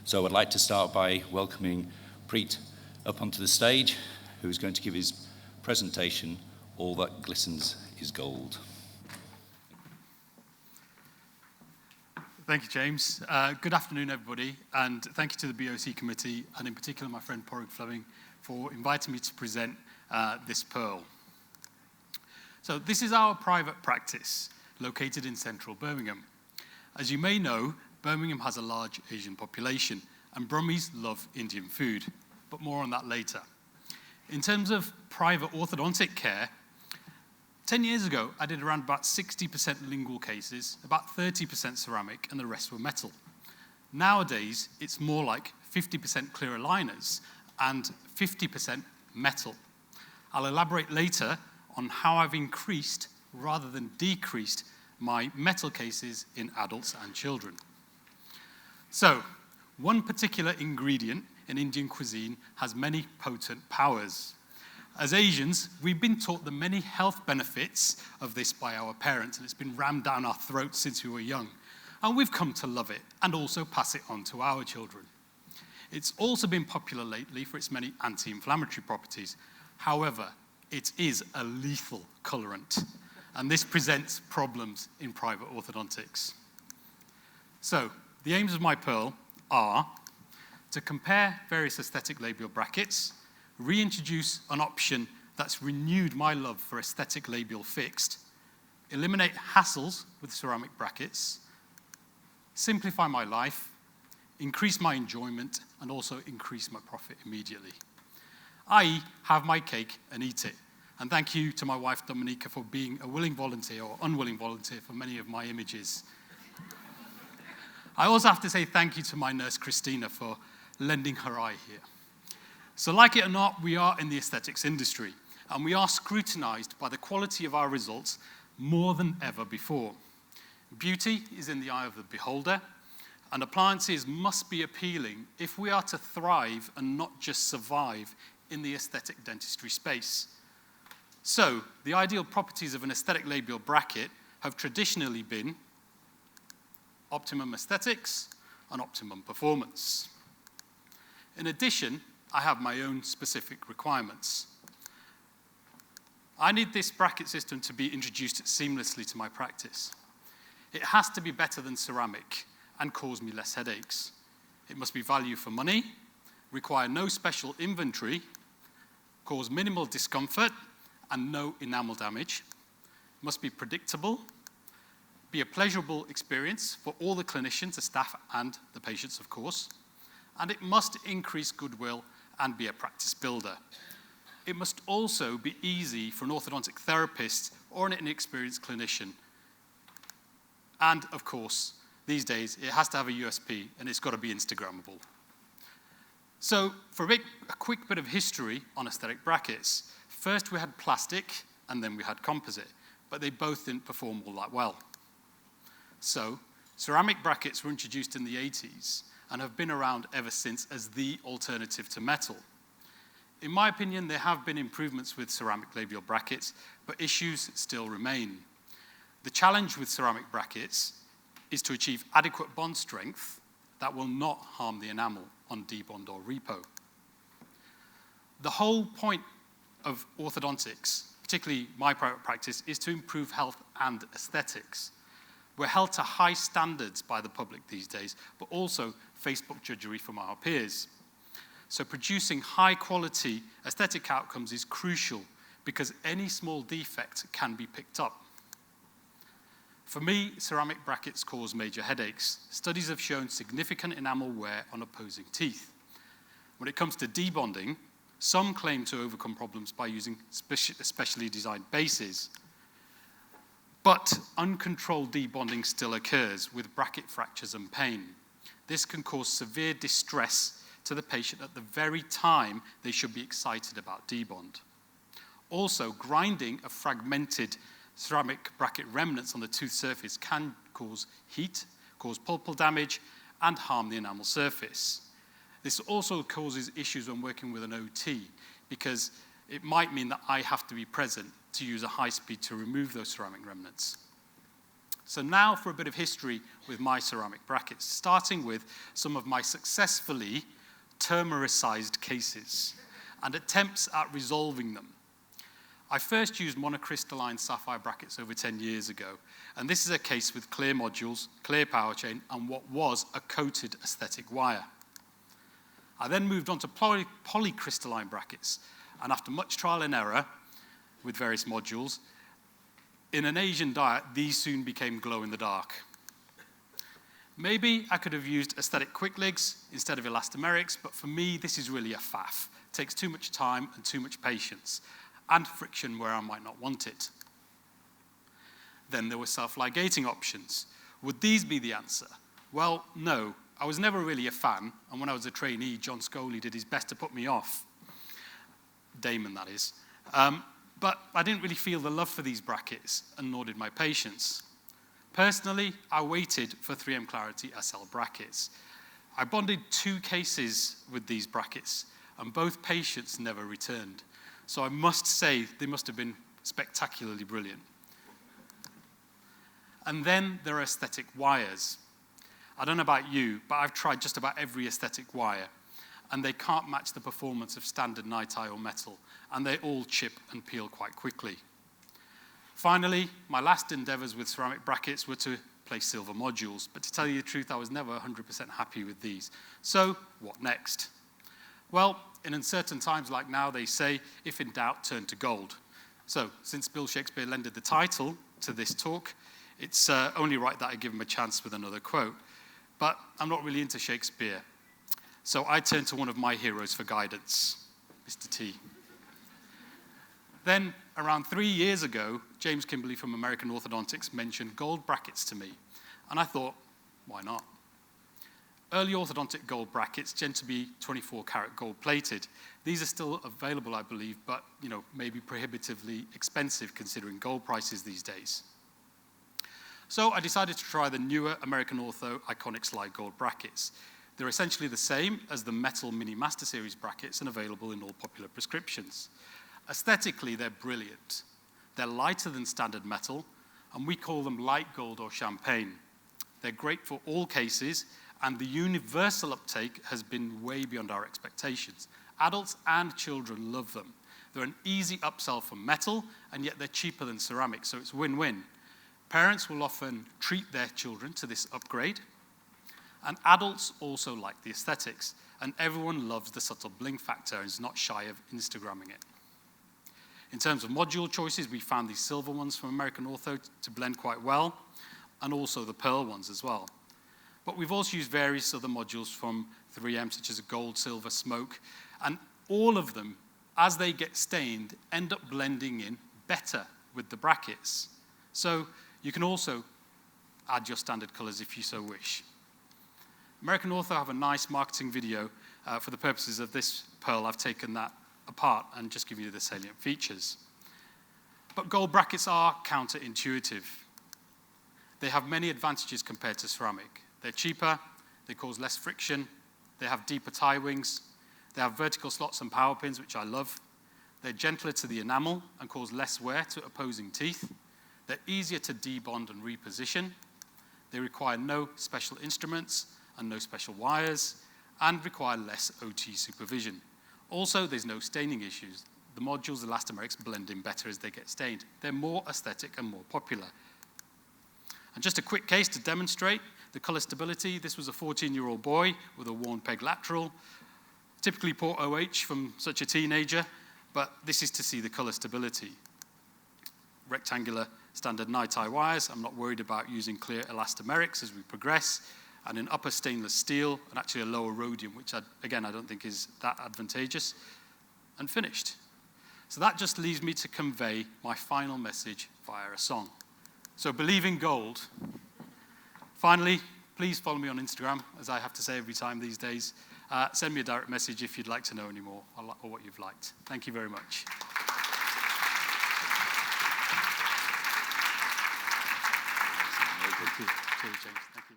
So I'd like to start by welcoming Preet up onto the stage, who's going to give his presentation, All That Glistens is Gold. Thank you, James. Good afternoon, everybody, and thank you to the BOC committee, and in particular my friend Porrick Fleming, for inviting me to present this pearl. So this is our private practice, located in central Birmingham. As you may know, Birmingham has a large Asian population, and Brummies love Indian food, but more on that later. In terms of private orthodontic care, 10 years ago, I did around about 60% lingual cases, about 30% ceramic, and the rest were metal. Nowadays, it's more like 50% clear aligners and 50% metal. I'll elaborate later on how I've increased rather than decreased my metal cases in adults and children. So, one particular ingredient in Indian cuisine has many potent powers. As Asians, we've been taught the many health benefits of this by our parents, and it's been rammed down our throats since we were young. And we've come to love it, and also pass it on to our children. It's also been popular lately for its many anti-inflammatory properties. However, it is a lethal colorant, and this presents problems in private orthodontics. So, the aims of my pearl are to compare various aesthetic labial brackets, reintroduce an option that's renewed my love for aesthetic labial fixed, eliminate hassles with ceramic brackets, simplify my life, increase my enjoyment, and also increase my profit immediately. I.e., have my cake and eat it. And thank you to my wife Dominica for being a willing volunteer or unwilling volunteer for many of my images. I also have to say thank you to my nurse Christina for lending her eye here. So like it or not, we are in the aesthetics industry, and we are scrutinized by the quality of our results more than ever before. Beauty is in the eye of the beholder, and appliances must be appealing if we are to thrive and not just survive in the aesthetic dentistry space. So, the ideal properties of an aesthetic labial bracket have traditionally been optimum aesthetics and optimum performance. In addition, I have my own specific requirements. I need this bracket system to be introduced seamlessly to my practice. It has to be better than ceramic and cause me less headaches. It must be value for money, require no special inventory, cause minimal discomfort and no enamel damage, must be predictable, be a pleasurable experience for all the clinicians, the staff, and the patients, of course, and it must increase goodwill and be a practice builder. It must also be easy for an orthodontic therapist or an inexperienced clinician. And, of course, these days, it has to have a USP, and it's got to be Instagrammable. So, for a quick bit of history on aesthetic brackets, first we had plastic, and then we had composite, but they both didn't perform all that well. So, ceramic brackets were introduced in the 80s and have been around ever since as the alternative to metal. In my opinion, there have been improvements with ceramic labial brackets, but issues still remain. The challenge with ceramic brackets is to achieve adequate bond strength that will not harm the enamel on debond or repo. The whole point of orthodontics, particularly my private practice, is to improve health and aesthetics. We're held to high standards by the public these days, but also Facebook judgery from our peers. So producing high-quality aesthetic outcomes is crucial because any small defect can be picked up. For me, ceramic brackets cause major headaches. Studies have shown significant enamel wear on opposing teeth. When it comes to debonding, some claim to overcome problems by using specially designed bases. But uncontrolled debonding still occurs with bracket fractures and pain. This can cause severe distress to the patient at the very time they should be excited about debond. Also, grinding of fragmented ceramic bracket remnants on the tooth surface can cause heat, cause pulpal damage, and harm the enamel surface. This also causes issues when working with an OT because it might mean that I have to be present to use a high speed to remove those ceramic remnants. So now for a bit of history with my ceramic brackets, starting with some of my successfully termericized cases and attempts at resolving them. I first used monocrystalline sapphire brackets over 10 years ago, and this is a case with clear modules, clear power chain, and what was a coated aesthetic wire. I then moved on to polycrystalline brackets, and after much trial and error with various modules, in an Asian diet, these soon became glow in the dark. Maybe I could have used aesthetic quick legs instead of elastomerics, but for me, this is really a faff. It takes too much time and too much patience, and friction where I might not want it. Then there were self-ligating options. Would these be the answer? Well, no. I was never really a fan, and when I was a trainee, John Scully did his best to put me off. Damon, that is. But I didn't really feel the love for these brackets, and nor did my patients. Personally, I waited for 3M Clarity SL brackets. I bonded 2 cases with these brackets, and both patients never returned. So I must say they must have been spectacularly brilliant. And then there are aesthetic wires. I don't know about you, but I've tried just about every aesthetic wire, and they can't match the performance of standard nitile or metal, and they all chip and peel quite quickly. Finally, my last endeavors with ceramic brackets were to place silver modules, but to tell you the truth, I was never 100% happy with these. So, what next? Well, in uncertain times like now, they say, if in doubt, turn to gold. So, since Bill Shakespeare lended the title to this talk, it's only right that I give him a chance with another quote. But I'm not really into Shakespeare, so I turned to one of my heroes for guidance, Mr. T. Then, around 3 years ago, James Kimberley from American Orthodontics mentioned gold brackets to me, and I thought, why not? Early orthodontic gold brackets tend to be 24-karat gold-plated. These are still available, I believe, but maybe prohibitively expensive considering gold prices these days. So I decided to try the newer American Ortho Iconix light gold brackets. They're essentially the same as the metal Mini Master Series brackets and available in all popular prescriptions. Aesthetically, they're brilliant. They're lighter than standard metal, and we call them light gold or champagne. They're great for all cases, and the universal uptake has been way beyond our expectations. Adults and children love them. They're an easy upsell from metal, and yet they're cheaper than ceramic, so it's win-win. Parents will often treat their children to this upgrade, and adults also like the aesthetics, and everyone loves the subtle bling factor and is not shy of Instagramming it. In terms of module choices, we found these silver ones from American Ortho to blend quite well, and also the pearl ones as well. But we've also used various other modules from 3M, such as gold, silver, smoke, and all of them, as they get stained, end up blending in better with the brackets. So you can also add your standard colors if you so wish. American Ortho have a nice marketing video. For the purposes of this pearl, I've taken that apart and just given you the salient features. But gold brackets are counterintuitive. They have many advantages compared to ceramic. They're cheaper, they cause less friction, they have deeper tie wings, they have vertical slots and power pins, which I love. They're gentler to the enamel and cause less wear to opposing teeth. They're easier to debond and reposition. They require no special instruments and no special wires, and require less OT supervision. Also, there's no staining issues. The modules, the elastomerics, blend in better as they get stained. They're more aesthetic and more popular. And just a quick case to demonstrate the color stability. This was a 14-year-old boy with a worn peg lateral. Typically poor OH from such a teenager, but this is to see the color stability. Rectangular standard nitile wires. I'm not worried about using clear elastomerics as we progress. And an upper stainless steel, and actually a lower rhodium, which, again, I don't think is that advantageous, and finished. So that just leaves me to convey my final message via a song. So believe in gold. Finally, please follow me on Instagram, as I have to say every time these days. Send me a direct message if you'd like to know any more or what you've liked. Thank you very much. Thank you. Cheers, James. Thank you.